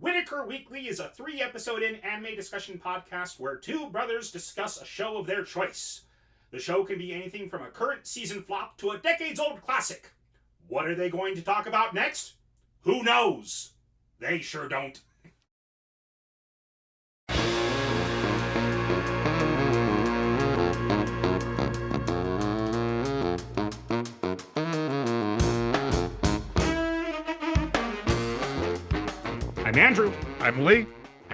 Whitaker Weekly is a 3-episode anime discussion podcast where two brothers discuss a show of their choice. The show can be anything from a current season flop to a decades-old classic. What are they going to talk about next? Who knows? They sure don't. I'm Andrew. I'm Lee.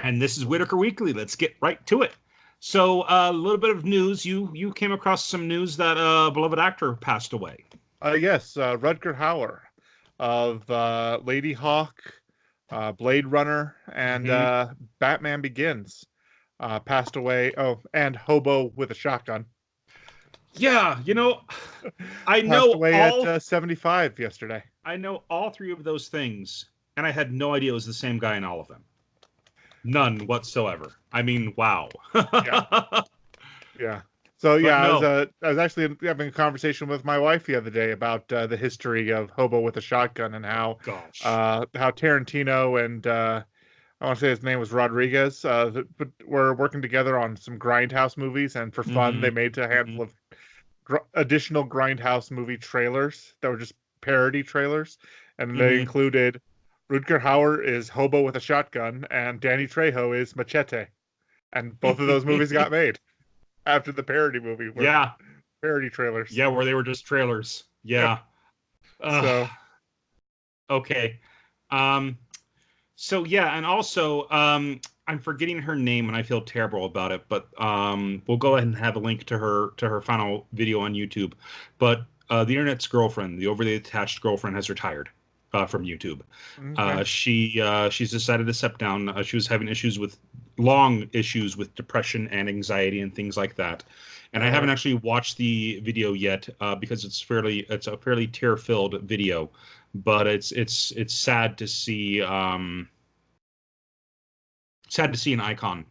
And this is Whitaker Weekly. Let's get right to it. So, a little bit of news. You came across some news that a beloved actor passed away. Yes, Rutger Hauer of Lady Hawk, Blade Runner, and Batman Begins passed away. Oh, and Hobo with a Shotgun. Yeah, I Passed know away at 75 yesterday. I know all three of those things, and I had no idea it was the same guy in all of them. None whatsoever. I mean, wow. Yeah. So yeah, no. I was actually having a conversation with my wife the other day about the history of Hobo with a Shotgun and how Tarantino and I want to say his name was Rodriguez, were working together on some Grindhouse movies, and for fun they made a handful of additional Grindhouse movie trailers that were just parody trailers, and they included Rutger Hauer is Hobo with a Shotgun, and Danny Trejo is Machete. And both of those movies got made after the parody movie. Parody trailers. Yeah, where they were just trailers. Yeah. Okay. So, yeah, and also, I'm forgetting her name, and I feel terrible about it, but we'll go ahead and have a link to her final video on YouTube. But the internet's girlfriend, the overly attached girlfriend, has retired from YouTube. Okay. She's decided to step down. She was having long issues with depression and anxiety and things like that. And I haven't actually watched the video yet because it's a fairly tear-filled video. But it's sad to see an icon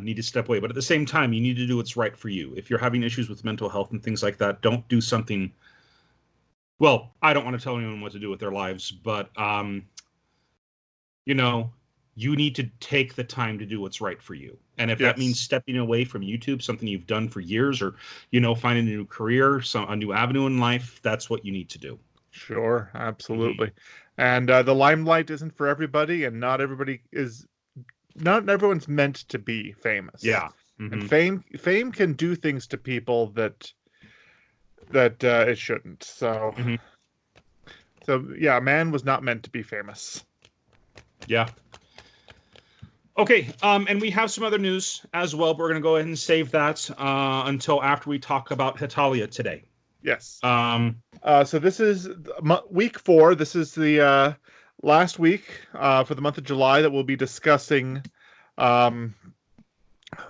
need to step away. But at the same time, you need to do what's right for you. If you're having issues with mental health and things like that, don't do something. Well, I don't want to tell anyone what to do with their lives, but you need to take the time to do what's right for you. And if that means stepping away from YouTube, something you've done for years, or finding a new career, a new avenue in life, that's what you need to do. Sure, absolutely. And the limelight isn't for everybody, and not everyone's meant to be famous. Yeah. And fame can do things to people that it shouldn't. So yeah, man was not meant to be famous. Yeah. Okay, and we have some other news as well, but we're going to go ahead and save that until after we talk about Hetalia today. Yes. So this is week 4. This is the last week for the month of July that we'll be discussing. We'll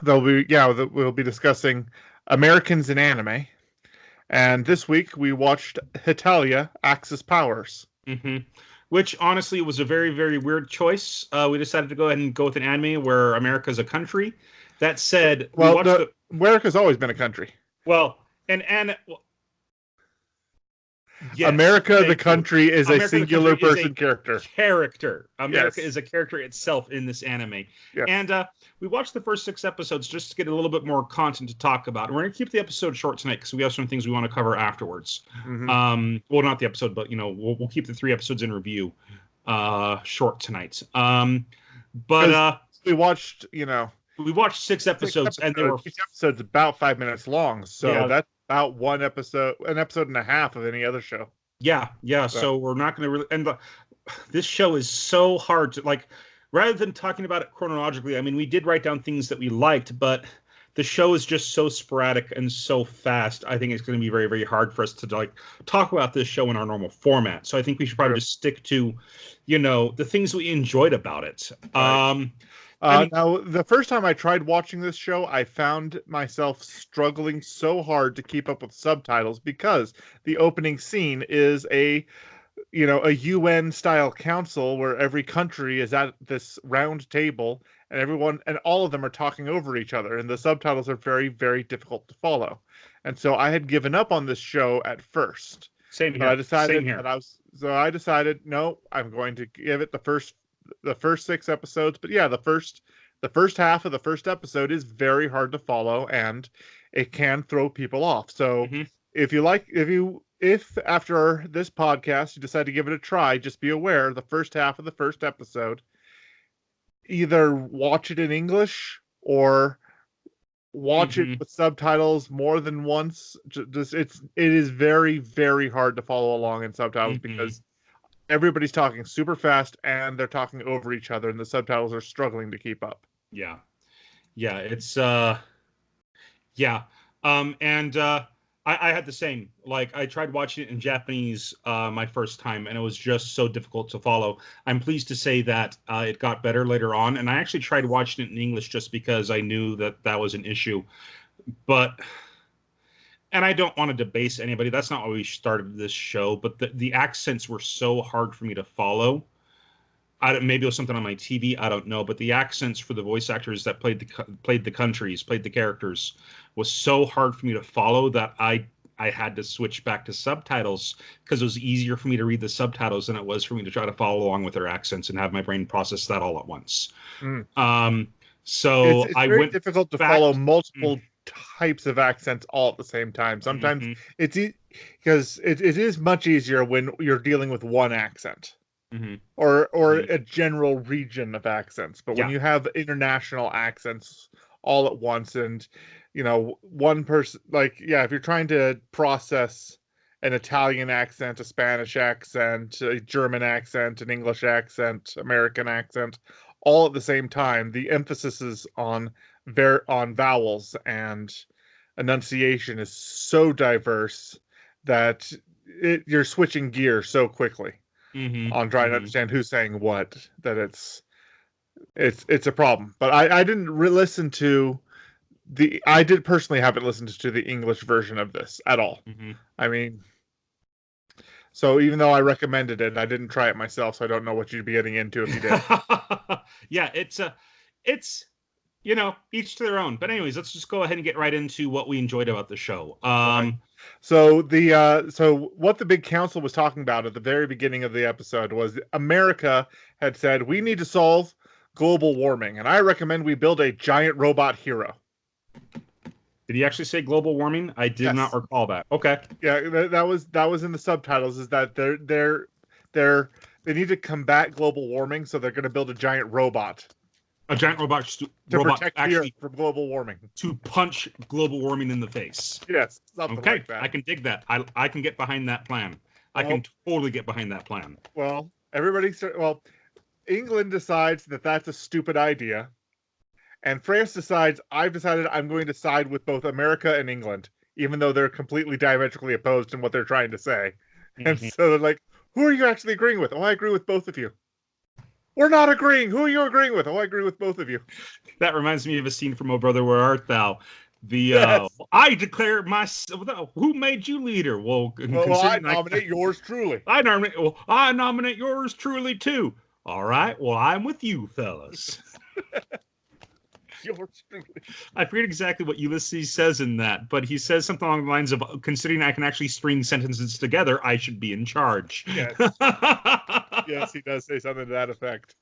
be discussing Americans in anime. And this week we watched Hetalia, Axis Powers. Which honestly was a very, very weird choice. We decided to go ahead and go with an anime where America's a country. That said, America's always been a country. Well, yes, America, the country, is a singular person character. America is a character itself in this anime. Yes. And we watched the first 6 episodes just to get a little bit more content to talk about. And we're going to keep the episode short tonight because we have some things we want to cover afterwards. Well, not the episode, but we'll keep the 3 episodes in review short tonight. But we watched, we watched 6 episodes, and there were each episode's about 5 minutes long. So that's about an episode and a half of any other show. Yeah. So we're not going to really, and this show is so hard to rather than talking about it chronologically. I mean, we did write down things that we liked, but the show is just so sporadic and so fast. I think it's going to be very, very hard for us to talk about this show in our normal format. So I think we should probably just stick to, the things we enjoyed about it. Right. Now, the first time I tried watching this show, I found myself struggling so hard to keep up with subtitles because the opening scene is a UN-style council where every country is at this round table and all of them are talking over each other, and the subtitles are very, very difficult to follow. And so I had given up on this show at first. Same here. I decided no, I'm going to give it the first the first 6 episodes. But yeah, the first half of the first episode is very hard to follow, and it can throw people off. So Mm-hmm. if after this podcast you decide to give it a try, just be aware the first half of the first episode, either watch it in English or watch it Mm-hmm. with subtitles more than once. It is very, very hard to follow along in subtitles Mm-hmm. because everybody's talking super fast and they're talking over each other, and the subtitles are struggling to keep up. Yeah. Yeah. It's yeah. And I had the same. Like I tried watching it in Japanese my first time, and it was just so difficult to follow. I'm pleased to say that it got better later on, and I actually tried watching it in English just because I knew that that was an issue. But and I don't want to debase anybody. That's not why we started this show. But the accents were so hard for me to follow. Maybe it was something on my TV. I don't know. But the accents for the voice actors that played the countries, played the characters, was so hard for me to follow that I had to switch back to subtitles because it was easier for me to read the subtitles than it was for me to try to follow along with their accents and have my brain process that all at once. Mm. So It's I very went difficult to back. follow multiple types of accents all at the same time. Sometimes Mm-hmm, it's because it is much easier when you're dealing with one accent mm-hmm, or mm-hmm. a general region of accents. But when Yeah. you have international accents all at once, and one person, like, yeah, if you're trying to process an Italian accent, a Spanish accent, a German accent, an English accent, American accent, all at the same time, the emphasis is on vowels, and enunciation is so diverse that you're switching gears so quickly Mm-hmm, on trying to mm-hmm. understand who's saying what, that it's a problem. But I didn't listen to I did personally haven't listened to the English version of this at all. Mm-hmm. I mean, so even though I recommended it, I didn't try it myself, so I don't know what you'd be getting into if you did. Yeah, it's each to their own. But anyways, let's just go ahead and get right into what we enjoyed about the show. Okay. So what the big council was talking about at the very beginning of the episode was America had said we need to solve global warming, and I recommend we build a giant robot hero. Did he actually say global warming? I did not Yes. recall that. Okay. Yeah, that was in the subtitles. Is that they need to combat global warming, so they're going to build a giant robot A giant robot to protect the Earth actually from global warming. to punch global warming in the face. Yes, something Okay, like that. I can dig that. I can get behind that plan. I can totally get behind that plan. Well, England decides that that's a stupid idea, and France decides I've decided I'm going to side with both America and England, even though they're completely diametrically opposed in what they're trying to say. Mm-hmm. And so they're like, who are you actually agreeing with? Oh, I agree with both of you. We're not agreeing. Who are you agreeing with? Oh, I agree with both of you. That reminds me of a scene from Oh Brother, Where Art Thou? Yes. I declare myself. Who made you leader? Well, I nominate yours truly. I nominate yours truly too. All right. Well, I'm with you, fellas. Yours truly. I forget exactly what Ulysses says in that, but he says something along the lines of, "Considering I can actually string sentences together, I should be in charge." Yes. Yes, he does say something to that effect.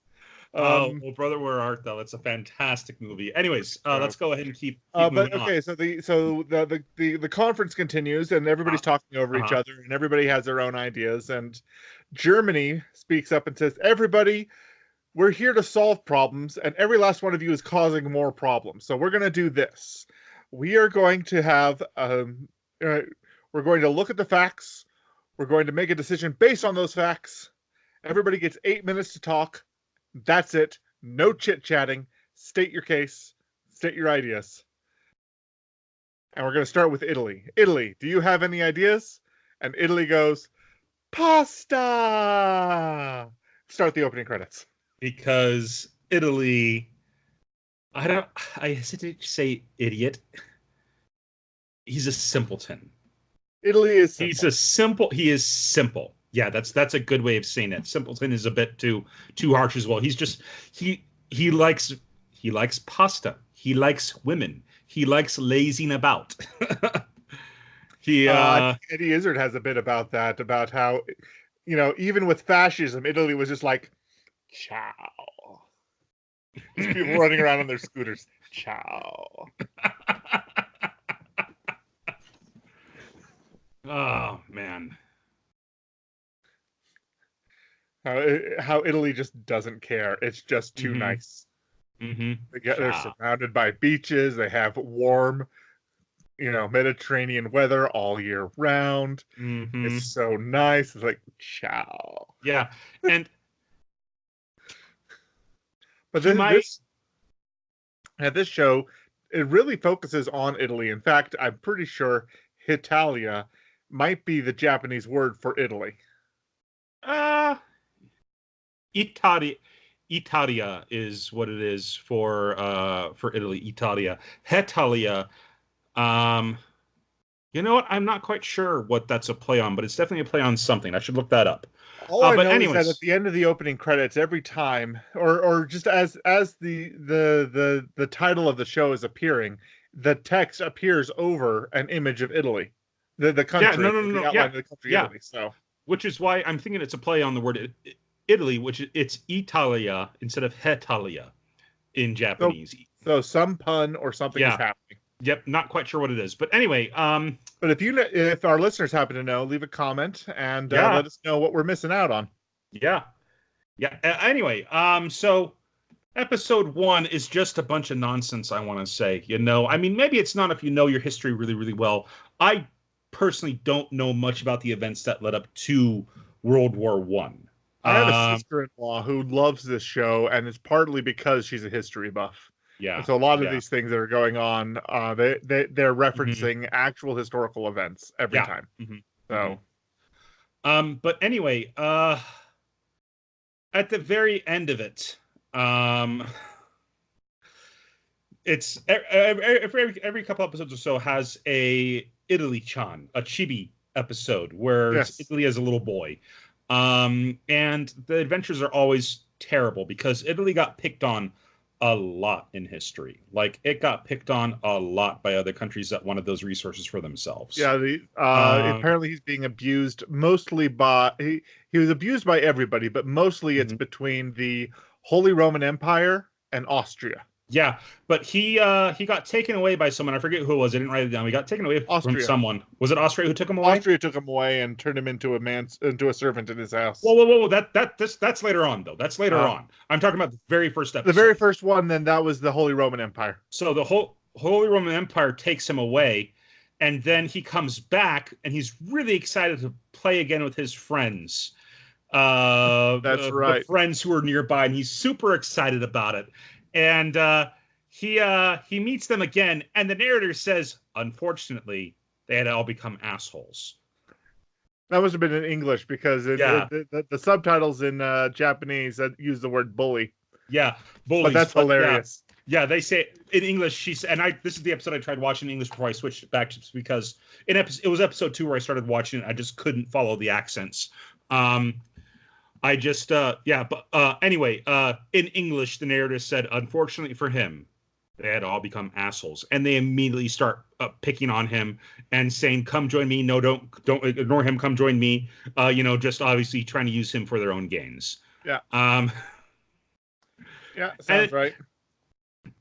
Well, Brother, Where Art Thou? It's a fantastic movie. Anyways, let's go ahead and keep moving okay, on. So the conference continues, and everybody's talking over each other, and everybody has their own ideas. And Germany speaks up and says, "Everybody, we're here to solve problems, and every last one of you is causing more problems. So we're going to do this. We are going to have we're going to look at the facts. We're going to make a decision based on those facts. Everybody gets 8 minutes to talk. That's it. No chit-chatting. State your case. State your ideas." And we're going to start with Italy. Italy, do you have any ideas? And Italy goes, "Pasta!" Start the opening credits. Because Italy, I hesitate to say idiot. He's a simpleton. Italy is simple. He is simple. Yeah, that's a good way of saying it. Simpleton is a bit too harsh as well. He's just he likes pasta. He likes women. He likes lazing about. Eddie Izzard has a bit about that, about how, even with fascism, Italy was just like, Ciao. Just people running around on their scooters. Ciao. Oh man. How Italy just doesn't care. It's just too nice. They're surrounded by beaches. They have warm, Mediterranean weather all year round. It's so nice. It's like, ciao. Yeah. And but this show, it really focuses on Italy. In fact, I'm pretty sure Hetalia might be the Japanese word for Italy. Italia is what it is for Italy. Italia. Hetalia. You know what? I'm not quite sure what that's a play on, but it's definitely a play on something. I should look that up. All I know is that at the end of the opening credits, every time, or just as the title of the show is appearing, the text appears over an image of Italy, the country, the outline of the country, Italy. So, which is why I'm thinking it's a play on the word Italy, which it's Italia instead of Hetalia in Japanese. So some pun or something is happening. Yep, not quite sure what it is, but anyway. But if our listeners happen to know, leave a comment and let us know what we're missing out on. Yeah. Anyway, so episode 1 is just a bunch of nonsense. I want to say, I mean, maybe it's not if you know your history really, really well. I personally don't know much about the events that led up to World War One. I have a sister-in-law who loves this show, and it's partly because she's a history buff. Yeah. And so a lot of these things that are going on, they're referencing actual historical events every time. So, but anyway, at the very end of it, it's every couple episodes or so has a Italy-chan, a chibi episode where Italy as a little boy. And the adventures are always terrible because Italy got picked on a lot in history. Like, it got picked on a lot by other countries that wanted those resources for themselves. Yeah, apparently he's being abused mostly by he was abused by everybody, but mostly it's between the Holy Roman Empire and Austria. Yeah, but he got taken away by someone. I forget who it was. I didn't write it down. He got taken away from someone. Was it Austria who took him away? Austria took him away and turned him into a servant in his house. Whoa! That's later on, though. That's later on. I'm talking about the very first episode. The very first one. Then that was the Holy Roman Empire. So the Holy Roman Empire takes him away, and then he comes back, and he's really excited to play again with his friends. That's right. The friends who are nearby, and he's super excited about it. And he meets them again, and the narrator says, unfortunately, they had all become assholes. That must have been in English because the subtitles in Japanese use the word bully. Yeah, bullies. But that's hilarious. Yeah, they say in English. This is the episode I tried watching in English before I switched back to because it was episode 2 where I started watching it. I just couldn't follow the accents. Anyway, in English, the narrator said, unfortunately for him, they had all become assholes, and they immediately start picking on him and saying, "Come join me." No, don't ignore him. Come join me. Just obviously trying to use him for their own gains. Yeah. Sounds right.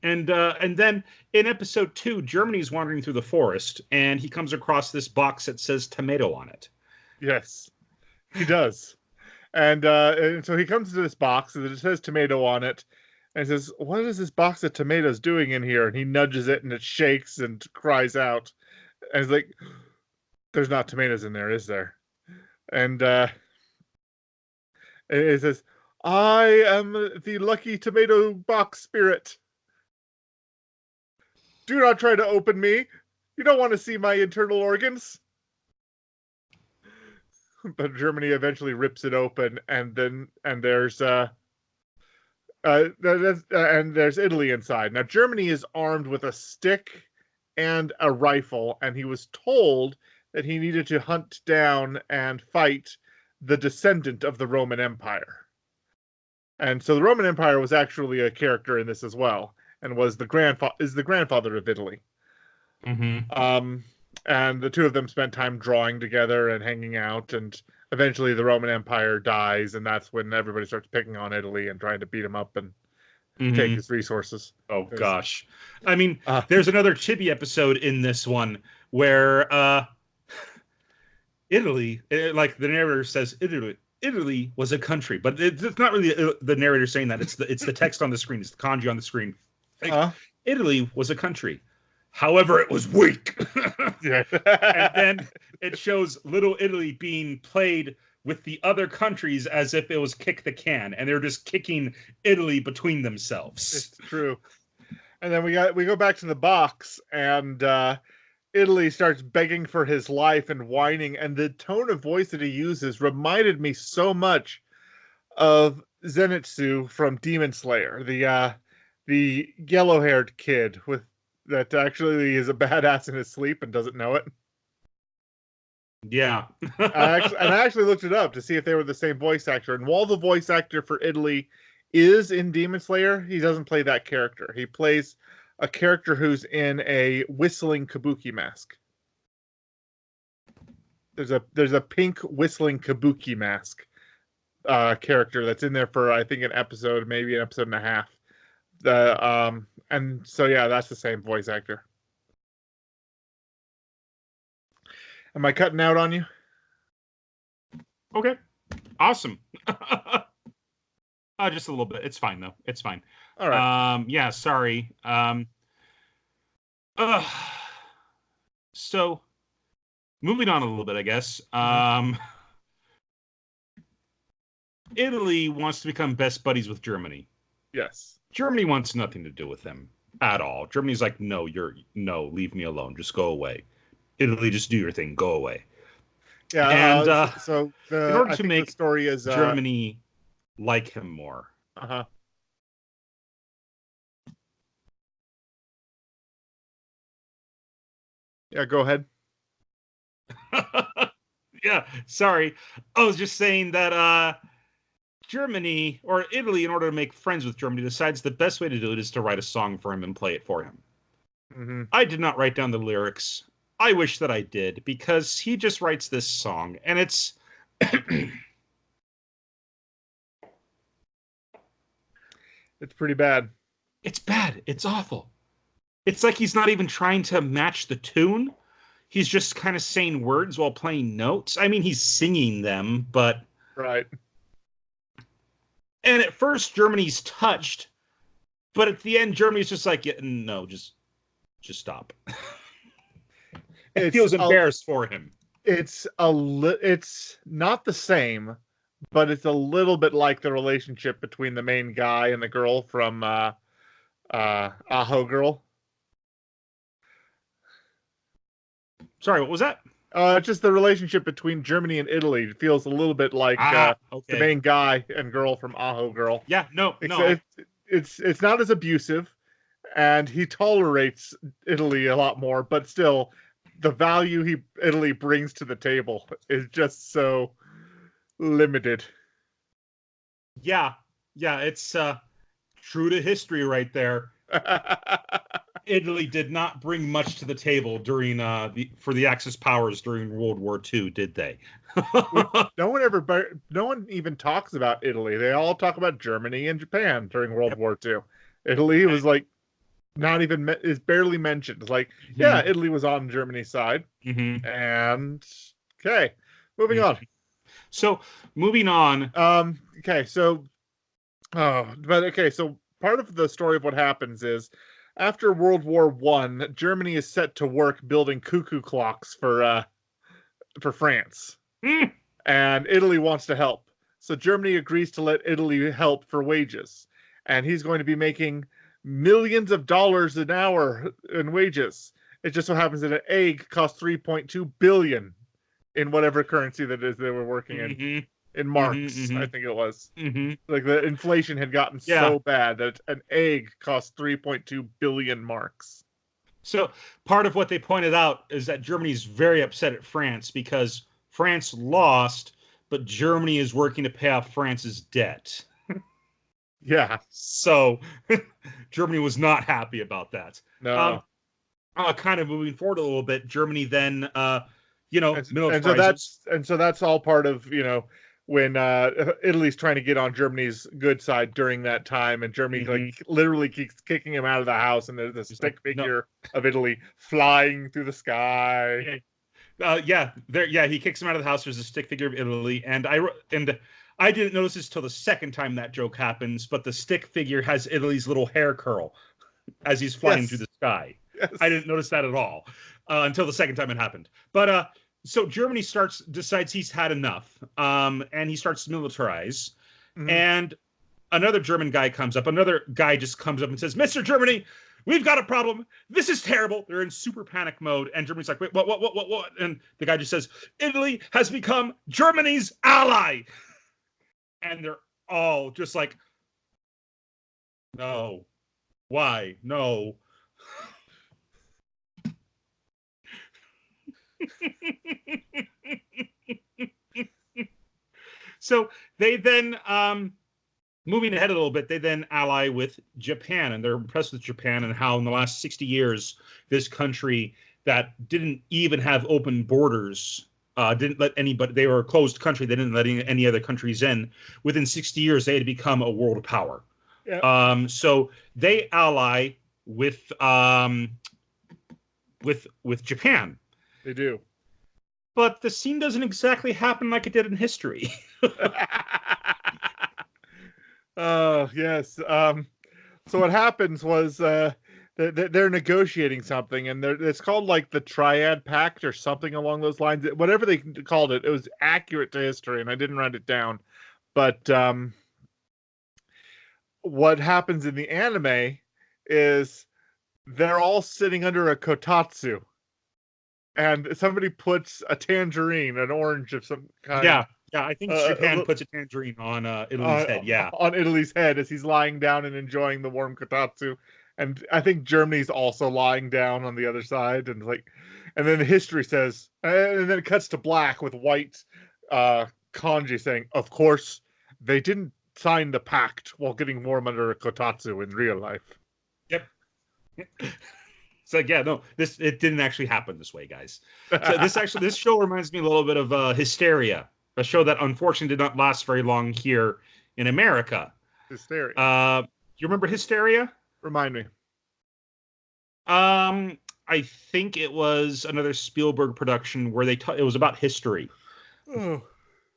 And then in episode 2, Germany's wandering through the forest, and he comes across this box that says tomato on it. Yes, he does. And so he comes to this box and it says tomato on it. And he says, "What is this box of tomatoes doing in here?" And he nudges it and it shakes and cries out. And he's like, "There's not tomatoes in there, is there?" And it says, "I am the lucky tomato box spirit. Do not try to open me. You don't want to see my internal organs." But Germany eventually rips it open, and there's Italy inside. Now Germany is armed with a stick and a rifle, and he was told that he needed to hunt down and fight the descendant of the Roman Empire. And so the Roman Empire was actually a character in this as well, and was the grandfather of Italy. Mm-hmm. And the two of them spent time drawing together and hanging out, and eventually the Roman Empire dies, and that's when everybody starts picking on Italy and trying to beat him up and take his resources. Oh gosh, I mean, Uh, there's another Chibi episode in this one where Italy, like the narrator says, Italy was a country, but it's not really the narrator saying that. It's the text on the screen. It's the kanji on the screen. Like, Italy was a country. However, it was weak. And then it shows Little Italy being played with the other countries as if it was kick the can, and they're just kicking Italy between themselves. It's true. And then we go back to the box, and Italy starts begging for his life and whining, and the tone of voice that he uses reminded me so much of Zenitsu from Demon Slayer, the yellow-haired kid that actually is a badass in his sleep and doesn't know it. Yeah. I actually looked it up to see if they were the same voice actor, and while the voice actor for Italy is in Demon Slayer, he doesn't play that character. He plays a character who's in a whistling kabuki mask. There's a pink whistling kabuki mask character that's in there for, I think, an episode, maybe an episode and a half. And so yeah, that's the same voice actor. Am I cutting out on you? Okay. Awesome. Just a little bit. It's fine though. It's fine. All right. Yeah, sorry. So moving on a little bit, I guess. Italy wants to become best buddies with Germany. Yes. Germany wants nothing to do with them at all. Germany's like, no, leave me alone. Just go away. Italy, just do your thing. Go away. Yeah. And in order to make the story is Germany like him more. Yeah, go ahead. Yeah, sorry. I was just saying that Germany or Italy, in order to make friends with Germany, decides the best way to do it is to write a song for him and play it for him. Mm-hmm. I did not write down the lyrics. I wish that I did, because he just writes this song, and it's it's pretty bad. It's bad. It's awful. It's like he's not even trying to match the tune. He's just kind of saying words while playing notes. I mean, he's singing them, but... Right. And at first, Germany's touched, but at the end, Germany's just like, yeah, no, just stop. It feels embarrassed for him. It's not the same, but it's a little bit like the relationship between the main guy and the girl from Aho Girl. Sorry, what was that? Just the relationship between Germany and Italy feels a little bit like the main guy and girl from Aho Girl. Yeah, no. It's not as abusive, and he tolerates Italy a lot more, but still, the value Italy brings to the table is just so limited. Yeah, it's true to history right there. Italy did not bring much to the table during for the Axis powers during World War II, did they? No one even talks about Italy. They all talk about Germany and Japan during World War II. Italy was like is barely mentioned. It's like, yeah, Italy was on Germany's side. And okay, moving on. So moving on. So part of the story of what happens is, after World War I, Germany is set to work building cuckoo clocks for France. And Italy wants to help. So Germany agrees to let Italy help for wages. And he's going to be making millions of dollars an hour in wages. It just so happens that an egg costs 3.2 billion in whatever currency that is they were working in marks, I think it was. Like the inflation had gotten so bad that an egg cost 3.2 billion marks. So part of what they pointed out is that Germany's very upset at France because France lost, but Germany is working to pay off France's debt. Yeah. So Germany was not happy about that. No. Kind of moving forward a little bit, Germany then militarizes. So that's all part of, when Italy's trying to get on Germany's good side during that time, and Germany like literally keeps kicking him out of the house, and there's a stick figure of Italy flying through the sky. He kicks him out of the house. There's a stick figure of Italy, and I didn't notice this till the second time that joke happens, but the stick figure has Italy's little hair curl as he's flying through the sky. Yes. I didn't notice that at all until the second time it happened. But so Germany decides he's had enough, and he starts to militarize. And another German guy comes up. Another guy just comes up and says, "Mr. Germany, we've got a problem. This is terrible." They're in super panic mode, and Germany's like, "Wait, what?" And the guy just says, "Italy has become Germany's ally." And they're all just like, "No. Why? No." So they then, moving ahead a little bit, they then ally with Japan, and they're impressed with Japan and how in the last 60 years, this country that didn't even have open borders, didn't let anybody, they were a closed country, they didn't let any other countries in. Within 60 years, they had become a world power. Yep. So they ally with Japan. They do. But the scene doesn't exactly happen like it did in history. Oh, yes. So what happens was they're negotiating something, and it's called like the Triad Pact or something along those lines. Whatever they called it, it was accurate to history, and I didn't write it down. But what happens in the anime is they're all sitting under a kotatsu, and somebody puts a tangerine, an orange of some kind. Yeah, I think Japan puts a tangerine on Italy's head. Yeah, on Italy's head as he's lying down and enjoying the warm kotatsu. And I think Germany's also lying down on the other side, and then the history says, and then it cuts to black with white kanji saying, "Of course, they didn't sign the pact while getting warm under a kotatsu in real life." Yep. So yeah, no, it didn't actually happen this way, guys. So this show reminds me a little bit of Hetalia, a show that unfortunately did not last very long here in America. Hysteria. You remember Hetalia? Remind me. I think it was another Spielberg production where it was about history. Oh.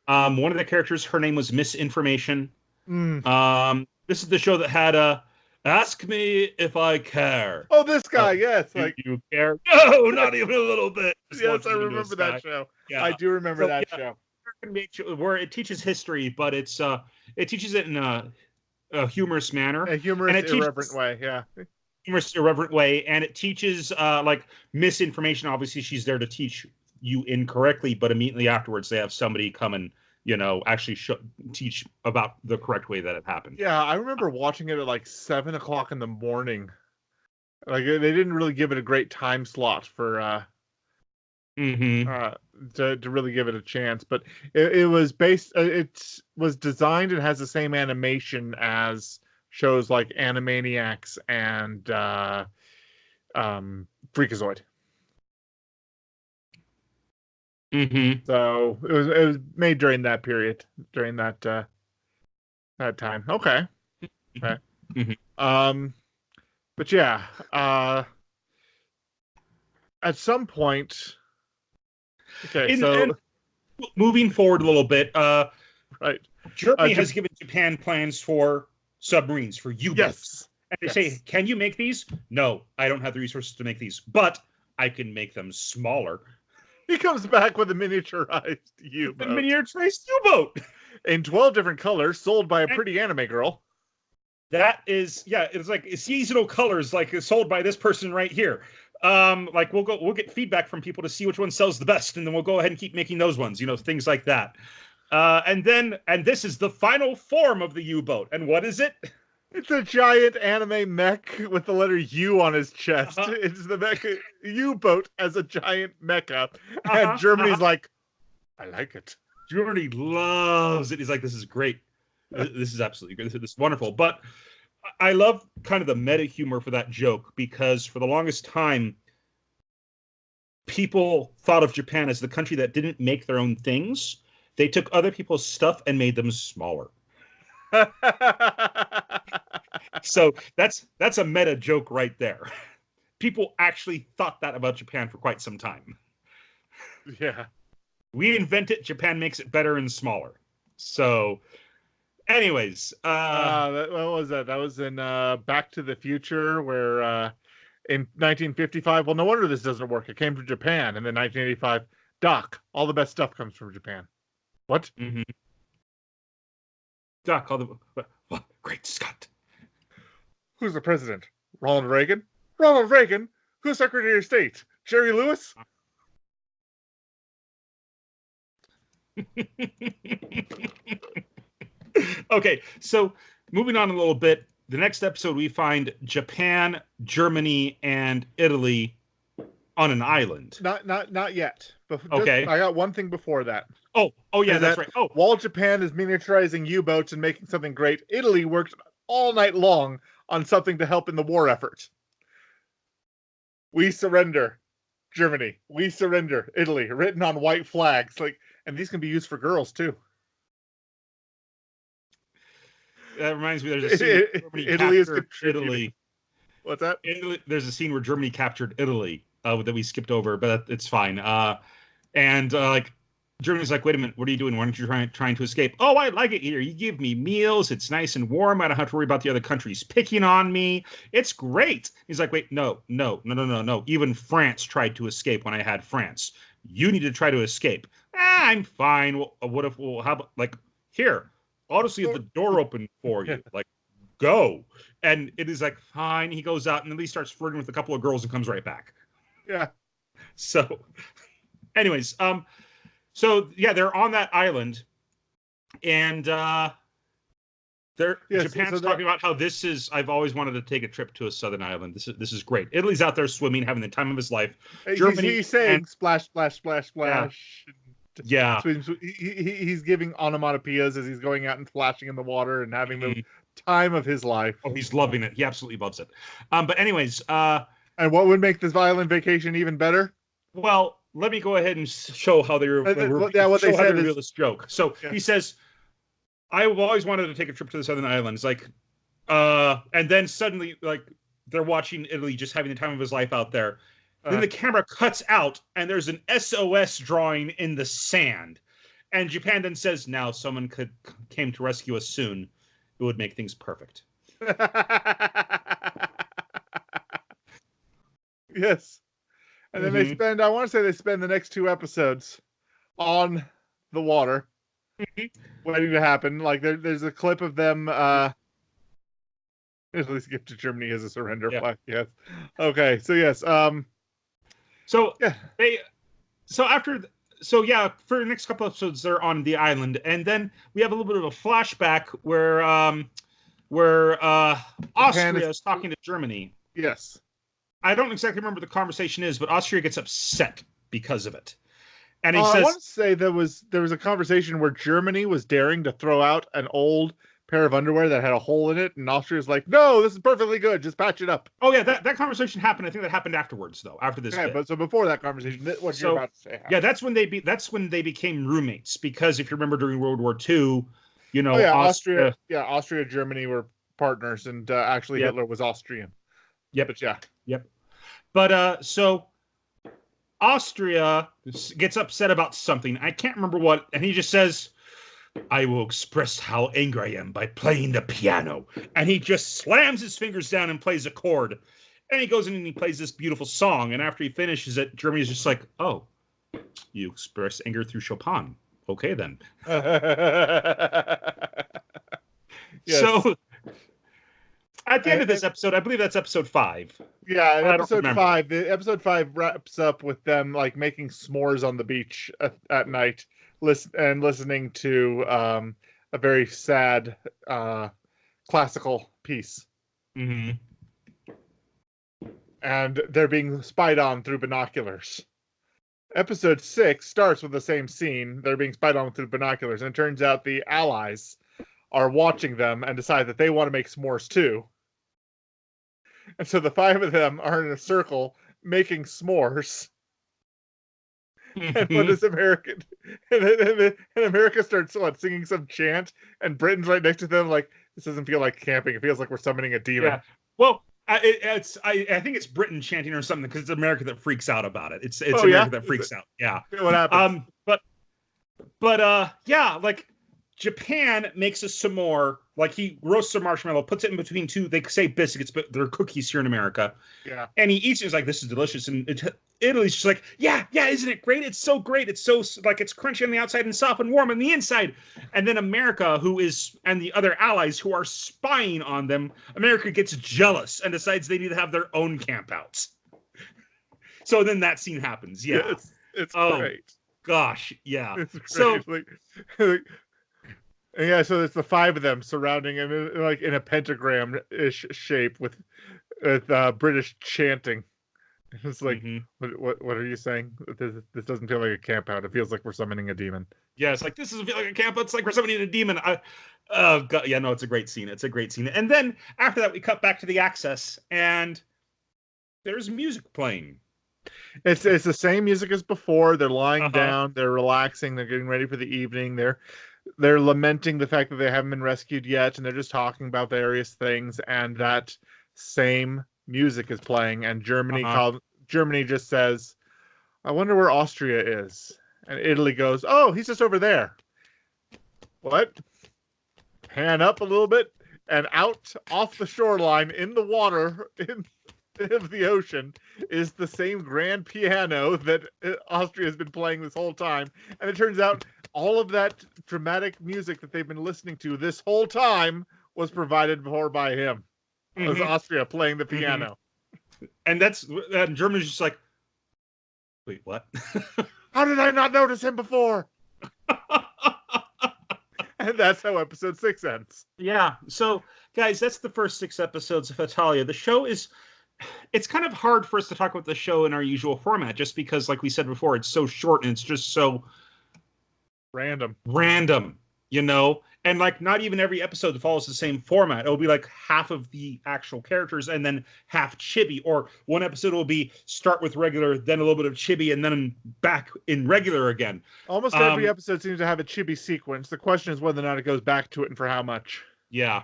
One of the characters, her name was Misinformation. This is the show that had "Ask me if I care." Oh, this guy, yes. Do you care? No, not even a little bit. Yes, I remember that show. Yeah. I do remember that show. Where it teaches history, but it teaches it in a humorous manner. A humorous, irreverent way, yeah. Humorous, irreverent way, and it teaches misinformation. Obviously, she's there to teach you incorrectly, but immediately afterwards, they have somebody come and actually teach about the correct way that it happened. Yeah, I remember watching it at like 7 o'clock in the morning. Like they didn't really give it a great time slot for to really give it a chance, but it was it was designed and has the same animation as shows like Animaniacs and Freakazoid. So it was made during that period, during that time. Okay. But yeah, at some point. Okay, and moving forward a little bit, right. Germany has given Japan plans for submarines, for U-boats. Yes. And they say, "Can you make these?" "No, I don't have the resources to make these, but I can make them smaller." He comes back with a miniaturized U-boat. A miniaturized U-boat! In 12 different colors, sold by a pretty anime girl. That is, it's like seasonal colors, like sold by this person right here. We'll get feedback from people to see which one sells the best, and then we'll go ahead and keep making those ones, things like that. And this is the final form of the U-boat. And what is it? It's a giant anime mech with the letter U on his chest. It's the mecha U-boat as a giant mecha. And Germany's like, "I like it." Germany loves it. He's like, "This is great. This is absolutely great. This is wonderful." But I love kind of the meta humor for that joke, because for the longest time, people thought of Japan as the country that didn't make their own things. They took other people's stuff and made them smaller. So that's a meta joke right there. People actually thought that about Japan for quite some time. Yeah. We invent it, Japan makes it better and smaller. So, anyways, what was that? That was in Back to the Future, where in 1955. Well, no wonder this doesn't work. It came from Japan, and then 1985. Doc, all the best stuff comes from Japan. What? Mm-hmm. Doc, all the great Scott. Who's the president? Ronald Reagan. Ronald Reagan. Who's Secretary of State? Jerry Lewis. Okay, so moving on a little bit, the next episode we find Japan, Germany, and Italy on an island. Not yet. Okay. I got one thing before that. Oh yeah, that's right. Oh, while Japan is miniaturizing U-boats and making something great, Italy worked all night long on something to help in the war effort. We surrender, Germany. We surrender, Italy. Written on white flags, and these can be used for girls too. That reminds me. There's a scene. Italy is Italy. What's that? There's a scene where Germany captured Italy that we skipped over, but it's fine. And Germany's like, wait a minute, what are you doing? Why aren't you trying to escape? Oh, I like it here. You give me meals. It's nice and warm. I don't have to worry about the other countries picking on me. It's great. He's like, wait, no. Even France tried to escape when I had France. You need to try to escape. I'm fine. Well, what if we'll have here? I'll just leave the door open for you. Go. And it is like, fine. He goes out and then he starts flirting with a couple of girls and comes right back. Yeah. So, anyways, so yeah, they're on that island, and Japan's talking about how this is. I've always wanted to take a trip to a southern island. This is great. Italy's out there swimming, having the time of his life. Germany, he's saying splash, splash, splash, splash. Yeah. He's giving onomatopoeias as he's going out and splashing in the water and having the time of his life. Oh, he's loving it. He absolutely loves it. But anyways, and what would make this island vacation even better? Well, let me go ahead and show how they reveal this joke. So he says, I've always wanted to take a trip to the southern islands. And then suddenly, they're watching Italy just having the time of his life out there. Then the camera cuts out, and there's an SOS drawing in the sand. And Japan then says, now someone came to rescue us soon. It would make things perfect. Yes. And then I want to say they spend the next 2 episodes on the water, waiting to happen. There's a clip of them, at least give to Germany as a surrender flag. Yes. Okay. So yes. For the next couple episodes, they're on the island, and then we have a little bit of a flashback where Austria is talking to Germany. Yes. I don't exactly remember the conversation is, but Austria gets upset because of it. And he says, I want to say there was a conversation where Germany was daring to throw out an old pair of underwear that had a hole in it, and Austria's like, no, this is perfectly good, just patch it up. Oh yeah, that conversation happened. I think that happened afterwards, though, after this. Yeah, but so before that conversation, what you're about to say happened. Yeah, that's when they became roommates, because if you remember during World War II, Austria, Germany were partners, and actually Hitler was Austrian. Yep. But yeah. Yep. But so Austria gets upset about something. I can't remember what, and he just says, I will express how angry I am by playing the piano. And he just slams his fingers down and plays a chord. And he goes in and he plays this beautiful song. And after he finishes it, Germany's just like, oh, you express anger through Chopin. Okay, then. Yes. So at the end of this episode, I believe that's episode 5. Yeah, episode 5. Episode 5 wraps up with them making s'mores on the beach at night, listening to a very sad classical piece. Mm-hmm. And they're being spied on through binoculars. Episode 6 starts with the same scene. They're being spied on through binoculars, and it turns out the Allies are watching them and decide that they want to make s'mores too. And so the 5 of them are in a circle making s'mores. And what does American and America starts singing some chant, and Britain's right next to them, like, this doesn't feel like camping. It feels like we're summoning a demon. Yeah. Well, I think it's Britain chanting or something because it's America that freaks out about it. It's America that freaks out. Yeah. What happens? But yeah, like Japan makes us some more. Like he roasts a marshmallow, puts it in between two. They say biscuits, but they're cookies here in America. Yeah. And he eats it. He's like, "This is delicious." And Italy's just like, "Yeah, yeah, isn't it great? It's so great. It's so like it's crunchy on the outside and soft and warm on the inside." And then America, and the other allies who are spying on them, America gets jealous and decides they need to have their own campouts. So then that scene happens. Yeah, it's great. Gosh, yeah. It's great. So yeah, so it's the five of them surrounding him, like in a pentagram-ish shape with British chanting. It's like, what are you saying? This doesn't feel like a camp out. It feels like we're summoning a demon. Yeah, it's like, this doesn't feel like a camp out. It's like we're summoning a demon. Oh God, yeah, no, it's a great scene. It's a great scene. And then after that, we cut back to the Access, and there's music playing. It's the same music as before. They're lying down. They're relaxing. They're getting ready for the evening. They're lamenting the fact that they haven't been rescued yet, and they're just talking about various things. And that same music is playing, and Germany just says, "I wonder where Austria is," and Italy goes, "Oh, he's just over there." What? Pan up a little bit, and out off the shoreline in the water of the ocean is the same grand piano that Austria has been playing this whole time. And it turns out all of that dramatic music that they've been listening to this whole time was provided for by him. It was Austria playing the piano. And Germany's just like, wait, what? How did I not notice him before? And that's how episode 6 ends. Yeah. So, guys, that's the first 6 episodes of Hetalia. The show it's kind of hard for us to talk about the show in our usual format, just because, like we said before, it's so short and it's just so random, you know? And like, not even every episode follows the same format. It'll be like half of the actual characters and then half chibi, or one episode will be start with regular, then a little bit of chibi, and then back in regular again. Almost every episode seems to have a chibi sequence. The question is whether or not it goes back to it and for how much. Yeah.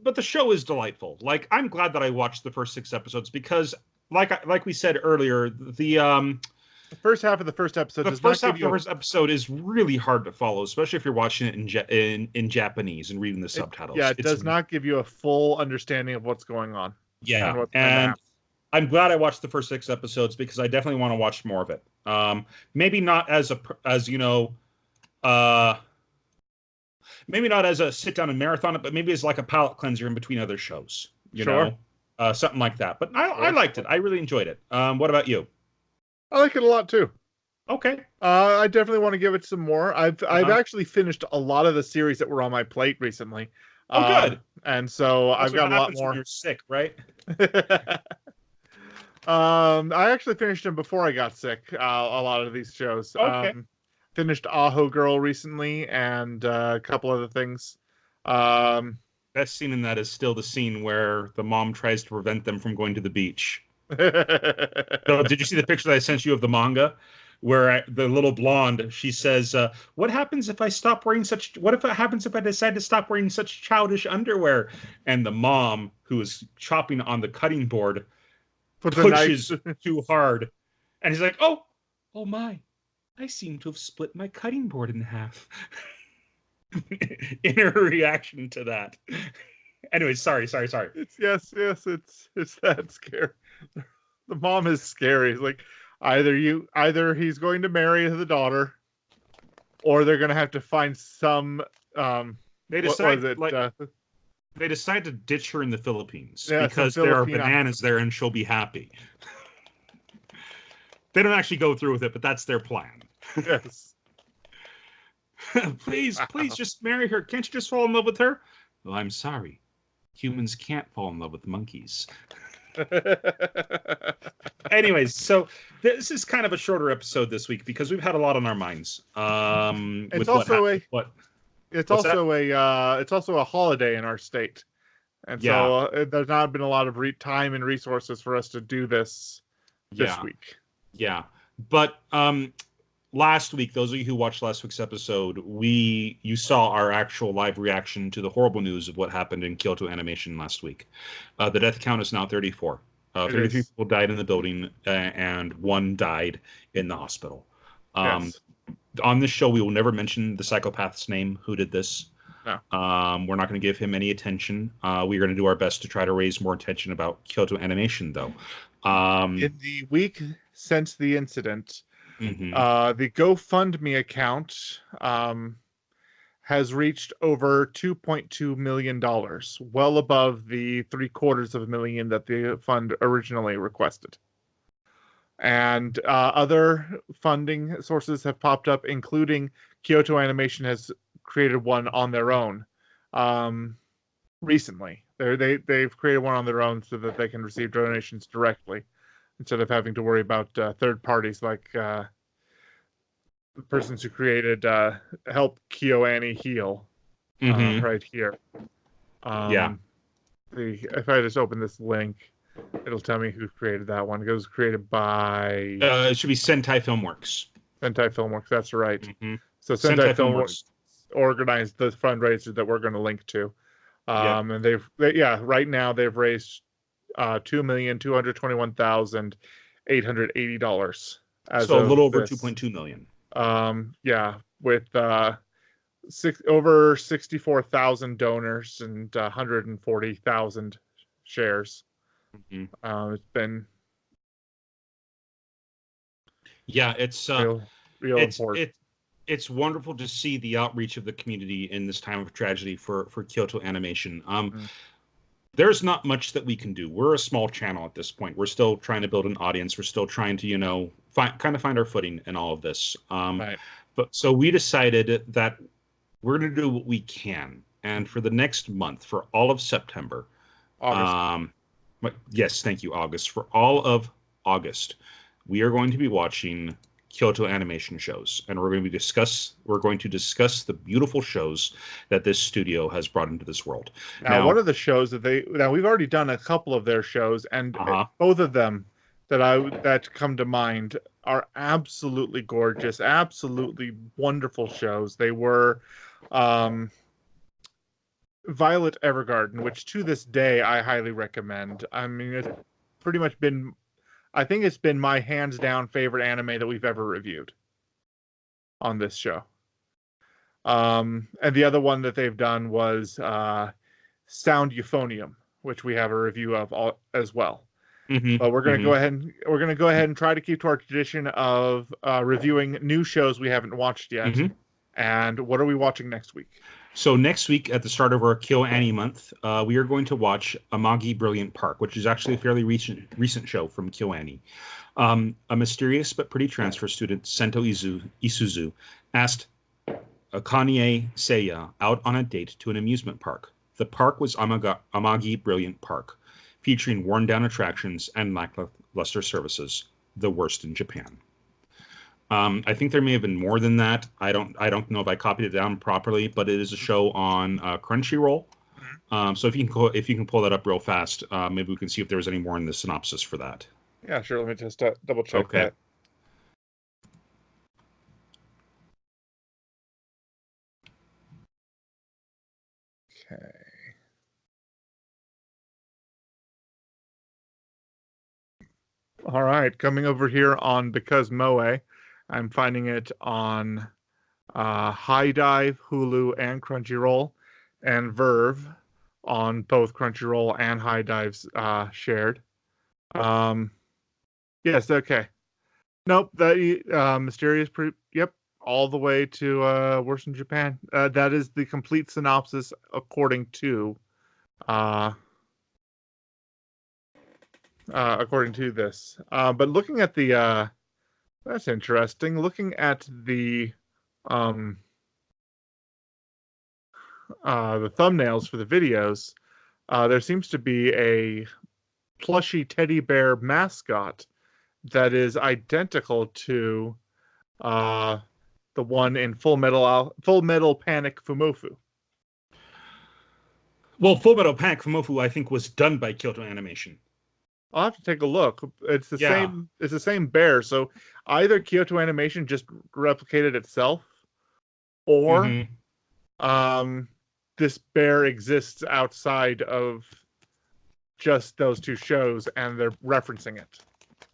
But the show is delightful. Like, I'm glad that I watched the first 6 episodes because, like we said earlier, the first half of the first episode. The first episode is really hard to follow, especially if you're watching it in Japanese and reading the subtitles. It does not give you a full understanding of what's going on. Yeah, and I'm glad I watched the first 6 episodes because I definitely want to watch more of it. Maybe not maybe not as a sit down and marathon it, but maybe as like a palate cleanser in between other shows. You know, something like that. But I liked it. I really enjoyed it. What about you? I like it a lot too. Okay. I definitely want to give it some more. I've actually finished a lot of the series that were on my plate recently. Oh, good. And so I've got a lot more. When you're sick, right? I actually finished them before I got sick. A lot of these shows. Okay. Finished Aho Girl recently, and a couple other things. Best scene in that is still the scene where the mom tries to prevent them from going to the beach. So, did you see the picture that I sent you of the manga, where the little blonde, she says, "What happens if I stop wearing such? What if it happens if I decide to stop wearing such childish underwear?" And the mom, who is chopping on the cutting board, pushes too hard, and he's like, "Oh my! I seem to have split my cutting board in half." In her reaction to that. Anyway, sorry. It's that scary. The mom is scary. It's like either he's going to marry the daughter, or they're going to have to find some. They decide they decide to ditch her in the Philippines because there are bananas there and she'll be happy. They don't actually go through with it, but that's their plan. Yes. Please just marry her. Can't you just fall in love with her? Well, I'm sorry. Humans can't fall in love with monkeys. Anyways, so this is kind of a shorter episode this week because we've had a lot on our minds. It's also a holiday in our state, and so there's not been a lot of time and resources for us to do this week. Yeah. But last week, those of you who watched last week's episode, you saw our actual live reaction to the horrible news of what happened in Kyoto Animation last week. The death count is now 34. 33 is. people died in the building, and one died in the hospital. Yes. On this show, we will never mention the psychopath's name who did this. No. We're not going to give him any attention. We're going to do our best to try to raise more attention about Kyoto Animation, though. In the week since the incident, mm-hmm. The GoFundMe account has reached over $2.2 million, well above the $750,000 that the fund originally requested. And other funding sources have popped up, including Kyoto Animation has created one on their own recently. They've created one on their own so that they can receive donations directly instead of having to worry about third parties like the persons who created Help KyoAni Heal right here. Yeah. If I just open this link, it'll tell me who created that one. It was created by... it should be Sentai Filmworks. Sentai Filmworks, that's right. Mm-hmm. So Sentai Filmworks organized the fundraiser that we're going to link to. And right now they've raised $2,221,880 so a little over 2.2 million. With over 64,000 donors and 140,000 shares. Mm-hmm. It's been it's real important. It's wonderful to see the outreach of the community in this time of tragedy for Kyoto Animation. There's not much that we can do. We're a small channel at this point. We're still trying to build an audience. We're still trying to, find our footing in all of this. Right. But so we decided that we're going to do what we can. And for the next month, for all of September, August. Yes, thank you, August. For all of August, we are going to be watching Kyoto Animation shows, and we're going to discuss the beautiful shows that this studio has brought into this world. Now one of the shows that we've already done a couple of their shows, and both of them that come to mind are absolutely gorgeous, absolutely wonderful shows. They were Violet Evergarden, which to this day I highly recommend. I mean, it's pretty much been, I think it's been my hands down favorite anime that we've ever reviewed on this show. And the other one that they've done was Sound Euphonium, which we have a review of as well. Mm-hmm. But we're going to go ahead and try to keep to our tradition of reviewing new shows we haven't watched yet. Mm-hmm. And what are we watching next week? So next week, at the start of our KyoAni month, we are going to watch Amagi Brilliant Park, which is actually a fairly recent show from KyoAni. A mysterious but pretty transfer student, Sento Isuzu, asked Kanye Seiya out on a date to an amusement park. The park was Amagi Brilliant Park, featuring worn-down attractions and lackluster services, the worst in Japan. I think there may have been more than that. I don't know if I copied it down properly, but it is a show on Crunchyroll. So if you can pull that up real fast, maybe we can see if there was any more in the synopsis for that. Yeah, sure. Let me just double check that. Okay. All right, coming over here on Because Moe, I'm finding it on High Dive, Hulu, and Crunchyroll, and Verve on both Crunchyroll and High Dive's shared. Yes, okay. Nope, that mysterious. Yep, all the way to Worse in Japan. That is the complete synopsis according to this. But looking at the that's interesting. Looking at the thumbnails for the videos, there seems to be a plushy teddy bear mascot that is identical to the one in Full Metal Panic Fumofu. Well, Full Metal Panic Fumofu, I think, was done by Kyoto Animation. I'll have to take a look. It's the Yeah. same. It's the same bear. So either Kyoto Animation just replicated itself, or um, this bear exists outside of just those two shows, and they're referencing it.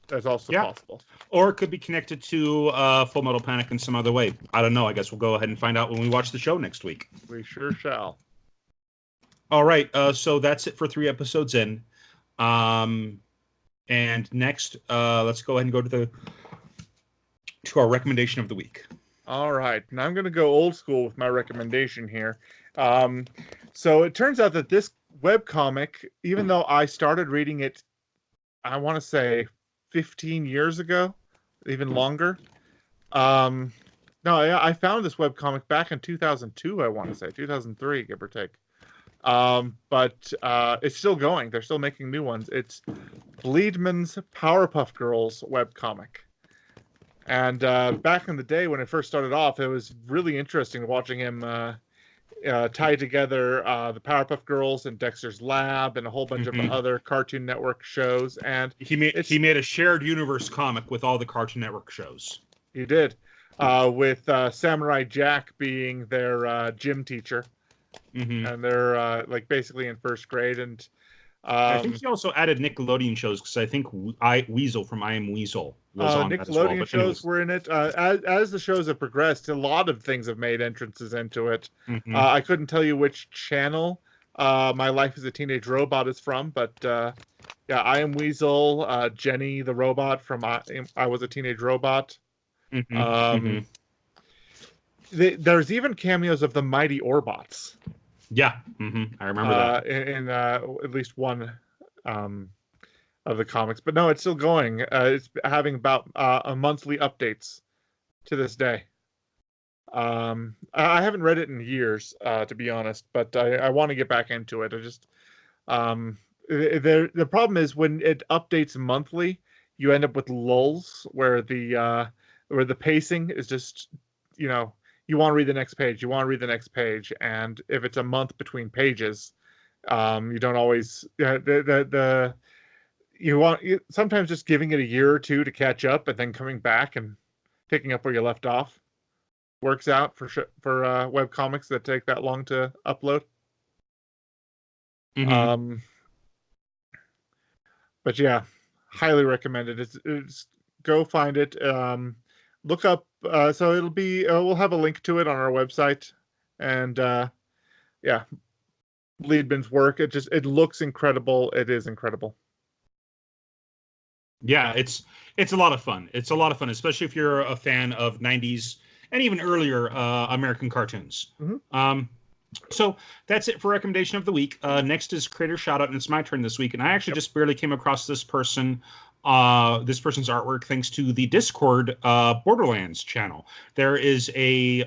That's also possible. Or it could be connected to Full Metal Panic in some other way. I don't know. I guess we'll go ahead and find out when we watch the show next week. We sure shall. All right. So that's it for 3 episodes in. And next, let's go ahead and go to our recommendation of the week. All right. And I'm going to go old school with my recommendation here. So it turns out that this webcomic, even though I started reading it, I want to say 15 years ago, even longer. No, I found this webcomic back in 2002, I want to say, 2003, give or take. But it's still going. They're still making new ones. It's Bleedman's Powerpuff Girls webcomic. And back in the day when it first started off, it was really interesting watching him tie together the Powerpuff Girls and Dexter's Lab and a whole bunch of other Cartoon Network shows. And he made a shared universe comic with all the Cartoon Network shows. He did, with Samurai Jack being their gym teacher, and they're like basically in first grade. And I think he also added Nickelodeon shows because I think Weasel from I Am Weasel was on that as well. Nickelodeon shows were in it. As the shows have progressed, a lot of things have made entrances into it. I couldn't tell you which channel My Life as a Teenage Robot is from, but yeah, I Am Weasel, Jenny the Robot from I Was a Teenage Robot. There's even cameos of the Mighty Orbots. Yeah, I remember that in at least one of the comics. But no, it's still going. It's having about a monthly updates to this day. I haven't read it in years, to be honest, but I want to get back into it. I just the problem is when it updates monthly, you end up with lulls where the pacing is just, you want to read the next page, and if it's a month between pages, you don't always sometimes just giving it a year or two to catch up and then coming back and picking up where you left off works out for web comics that take that long to upload. But yeah, highly recommended. It's go find it. Look up. So it'll be. We'll have a link to it on our website, and yeah, Bleedman's work. It looks incredible. It is incredible. Yeah, it's a lot of fun. It's a lot of fun, especially if you're a fan of '90s and even earlier American cartoons. So that's it for recommendation of the week. Next is creator shout out, and it's my turn this week. And I actually just barely came across this person. This person's artwork thanks to the Discord Borderlands channel. There's a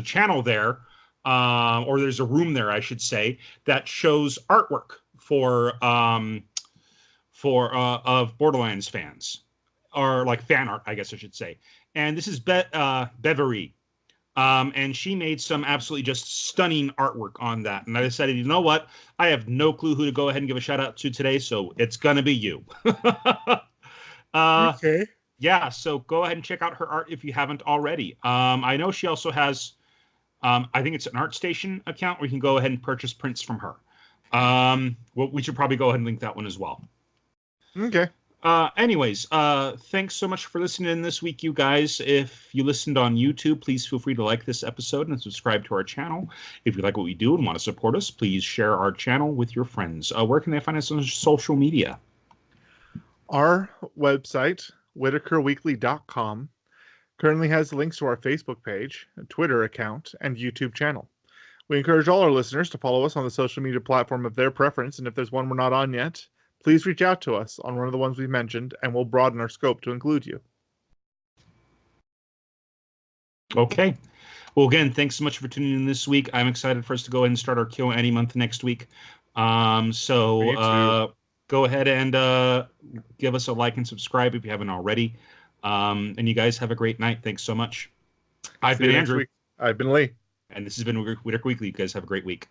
channel there, or there's a room there, I should say, that shows artwork for of Borderlands fans, or like fan art, I guess I should say. And this is Beverly. And she made some absolutely just stunning artwork on that. And I decided, you know what? I have no clue who to go ahead and give a shout out to today, so it's going to be you. Okay. Yeah, so go ahead and check out her art if you haven't already. I know she also has, I think it's an ArtStation account where you can go ahead and purchase prints from her. Well, we should probably go ahead and link that one as well. Okay. Anyways, thanks so much for listening this week, you guys. If you listened on YouTube, please feel free to like this episode and subscribe to our channel. If you like what we do and want to support us, please share our channel with your friends. Where can they find us on social media? Our website, whitakerweekly.com, currently has links to our Facebook page, Twitter account, and YouTube channel. We encourage all our listeners to follow us on the social media platform of their preference, and if there's one we're not on yet, please reach out to us on one of the ones we mentioned, and we'll broaden our scope to include you. Okay. Well, again, thanks so much for tuning in this week. I'm excited for us to go ahead and start our Kill Any Month next week. So go ahead and give us a like and subscribe if you haven't already. And you guys have a great night. Thanks so much. I've been Andrew. I've been Lee. And this has been Whitaker Weekly. You guys have a great week.